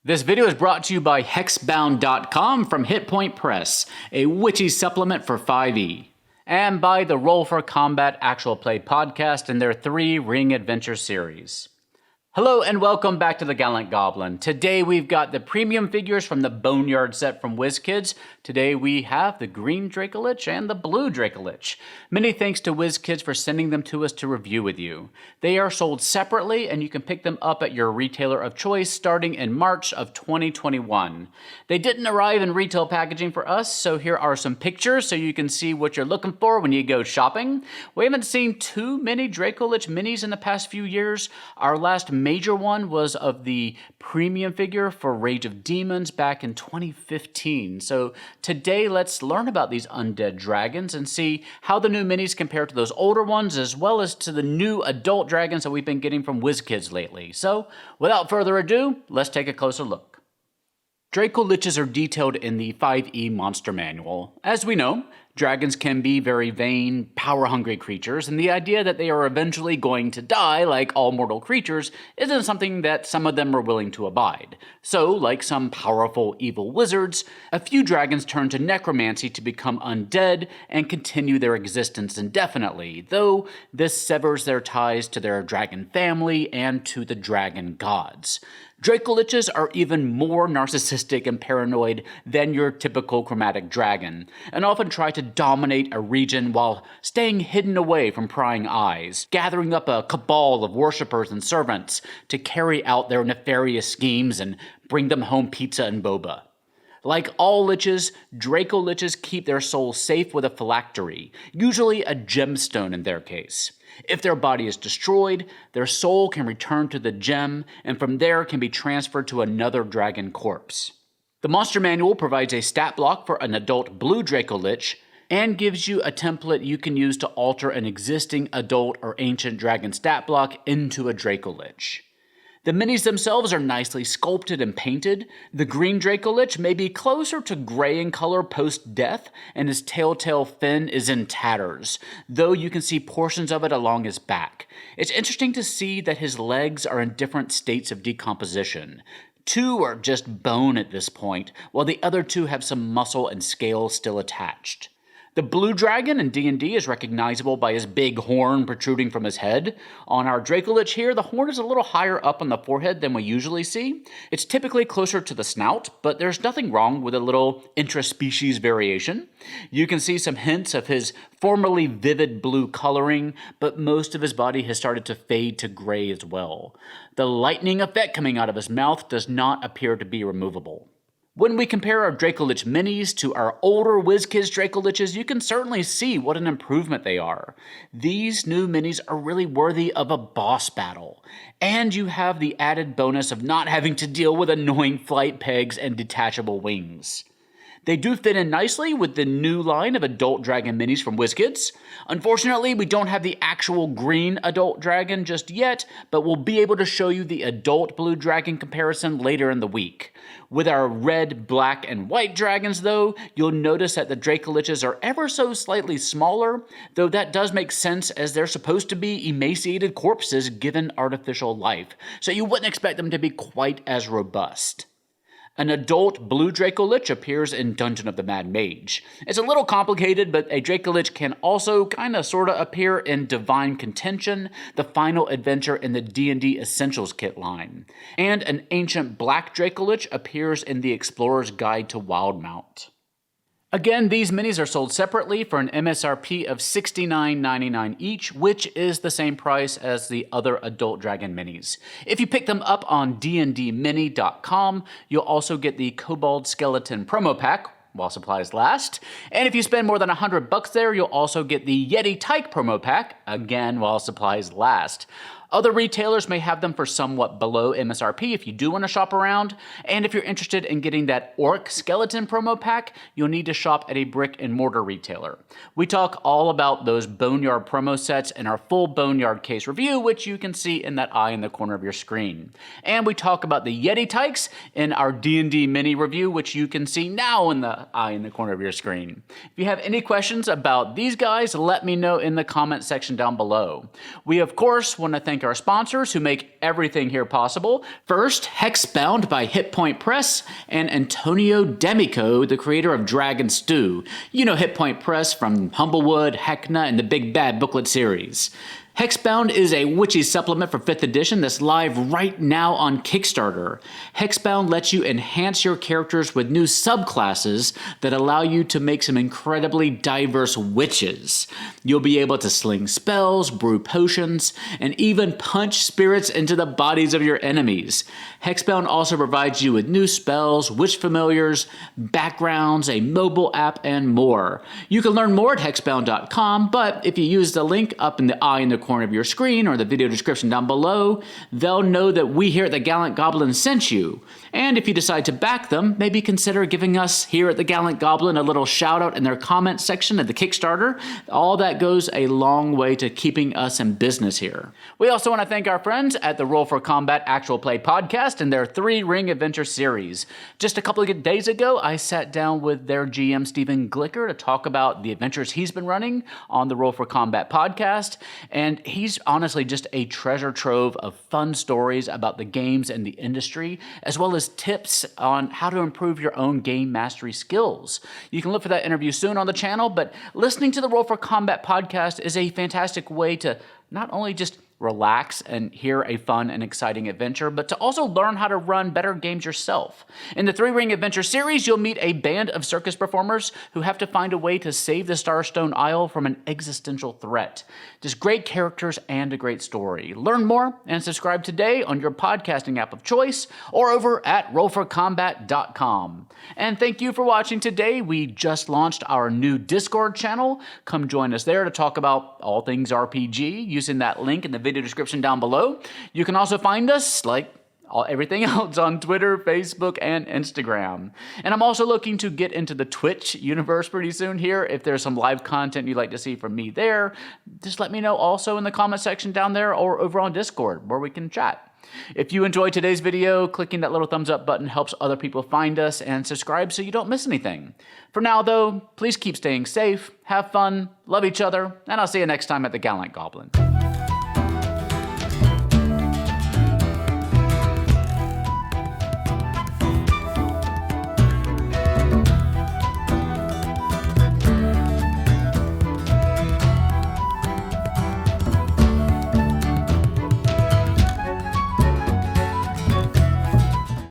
This video is brought to you by Hexbound.com from Hit Point Press, a witchy supplement for 5e, and by the Roll for Combat Actual Play podcast and their Three Ring Adventure series. Hello and welcome back to the Gallant Goblin. Today we've got the premium figures from the Boneyard set from WizKids. Today we have the green Dracolich and the blue Dracolich. Many thanks to WizKids for sending them to us to review with you. They are sold separately and you can pick them up at your retailer of choice starting in March of 2021. They didn't arrive in retail packaging for us, so here are some pictures so you can see what you're looking for when you go shopping. We haven't seen too many Dracolich minis in the past few years. Our last major one was of the premium figure for Rage of Demons back in 2015. So today let's learn about these undead dragons and see how the new minis compare to those older ones as well as to the new adult dragons that we've been getting from WizKids lately. So without further ado, let's take a closer look. Dracoliches are detailed in the 5e monster manual. As we know, dragons can be very vain, power-hungry creatures, and the idea that they are eventually going to die like all mortal creatures isn't something that some of them are willing to abide. So, like some powerful evil wizards, a few dragons turn to necromancy to become undead and continue their existence indefinitely, though this severs their ties to their dragon family and to the dragon gods. Dracoliches are even more narcissistic and paranoid than your typical chromatic dragon, and often try to dominate a region while staying hidden away from prying eyes, gathering up a cabal of worshippers and servants to carry out their nefarious schemes and bring them home pizza and boba. Like all liches, Dracoliches keep their souls safe with a phylactery, usually a gemstone in their case. If their body is destroyed, their soul can return to the gem, and from there can be transferred to another dragon corpse. The Monster Manual provides a stat block for an adult blue Dracolich, and gives you a template you can use to alter an existing adult or ancient dragon stat block into a Dracolich. The minis themselves are nicely sculpted and painted. The green Dracolich may be closer to gray in color post-death, and his telltale fin is in tatters, though you can see portions of it along his back. It's interesting to see that his legs are in different states of decomposition. Two are just bone at this point, while the other two have some muscle and scales still attached. The blue dragon in D&D is recognizable by his big horn protruding from his head. On our Dracolich here, the horn is a little higher up on the forehead than we usually see. It's typically closer to the snout, but there's nothing wrong with a little intra-species variation. You can see some hints of his formerly vivid blue coloring, but most of his body has started to fade to gray as well. The lightning effect coming out of his mouth does not appear to be removable. When we compare our Dracolich minis to our older WizKids Dracoliches, you can certainly see what an improvement they are. These new minis are really worthy of a boss battle. And you have the added bonus of not having to deal with annoying flight pegs and detachable wings. They do fit in nicely with the new line of adult dragon minis from WizKids. Unfortunately, we don't have the actual green adult dragon just yet, but we'll be able to show you the adult blue dragon comparison later in the week. With our red, black, and white dragons, though, you'll notice that the Dracoliches are ever so slightly smaller, though that does make sense as they're supposed to be emaciated corpses given artificial life, so you wouldn't expect them to be quite as robust. An adult blue Dracolich appears in Dungeon of the Mad Mage. It's a little complicated, but a Dracolich can also sorta appear in Divine Contention, the final adventure in the D&D Essentials kit line. And an ancient black Dracolich appears in the Explorer's Guide to Wildmount. Again, these minis are sold separately for an MSRP of $69.99 each, which is the same price as the other adult dragon minis. If you pick them up on dndmini.com, you'll also get the Kobold Skeleton promo pack, while supplies last. And if you spend more than $100 there, you'll also get the Yeti Tyke promo pack, again while supplies last. Other retailers may have them for somewhat below MSRP if you do want to shop around, and if you're interested in getting that Orc Skeleton promo pack, you'll need to shop at a brick and mortar retailer. We talk all about those Boneyard promo sets in our full Boneyard case review, which you can see in that eye in the corner of your screen. And we talk about the Yeti Tykes in our D&D mini review, which you can see now in the eye in the corner of your screen. If you have any questions about these guys, let me know in the comment section down below. We, of course, want to thank thank our sponsors who make everything here possible. First, Hexbound by Hit Point Press and Antonio Demico, the creator of Dragon Stew. You know Hit Point Press from Humblewood, Heckna, and the Big Bad Booklet series. Hexbound is a witchy supplement for 5th edition that's live right now on Kickstarter. Hexbound lets you enhance your characters with new subclasses that allow you to make some incredibly diverse witches. You'll be able to sling spells, brew potions, and even punch spirits into the bodies of your enemies. Hexbound also provides you with new spells, witch familiars, backgrounds, a mobile app, and more. You can learn more at hexbound.com, but if you use the link up in the eye in the corner of your screen or the video description down below, they'll know that we here at the Gallant Goblin sent you. And if you decide to back them, maybe consider giving us here at the Gallant Goblin a little shout out in their comment section of the Kickstarter. All that goes a long way to keeping us in business here. We also want to thank our friends at the Roll for Combat Actual Play podcast and their Three Ring Adventure series. Just a couple of days ago, I sat down with their GM Stephen Glicker to talk about the adventures he's been running on the Roll for Combat podcast, and he's honestly just a treasure trove of fun stories about the games and the industry, as well as tips on how to improve your own game mastery skills. You can look for that interview soon on the channel, but listening to the Roll for Combat podcast is a fantastic way to not only just relax and hear a fun and exciting adventure, but to also learn how to run better games yourself. In the Three Ring Adventure series, you'll meet a band of circus performers who have to find a way to save the Starstone Isle from an existential threat. Just great characters and a great story. Learn more and subscribe today on your podcasting app of choice or over at rollforcombat.com. And thank you for watching today. We just launched our new Discord channel. Come join us there to talk about all things RPG using that link in the video description down below. You can also find us, like everything else, on Twitter, Facebook, and Instagram. And I'm also looking to get into the Twitch universe pretty soon here. If there's some live content you'd like to see from me there, just let me know also in the comment section down there or over on Discord where we can chat. If you enjoyed today's video, clicking that little thumbs up button helps other people find us, and subscribe so you don't miss anything. For now though, please keep staying safe, have fun, love each other, and I'll see you next time at the Gallant Goblin.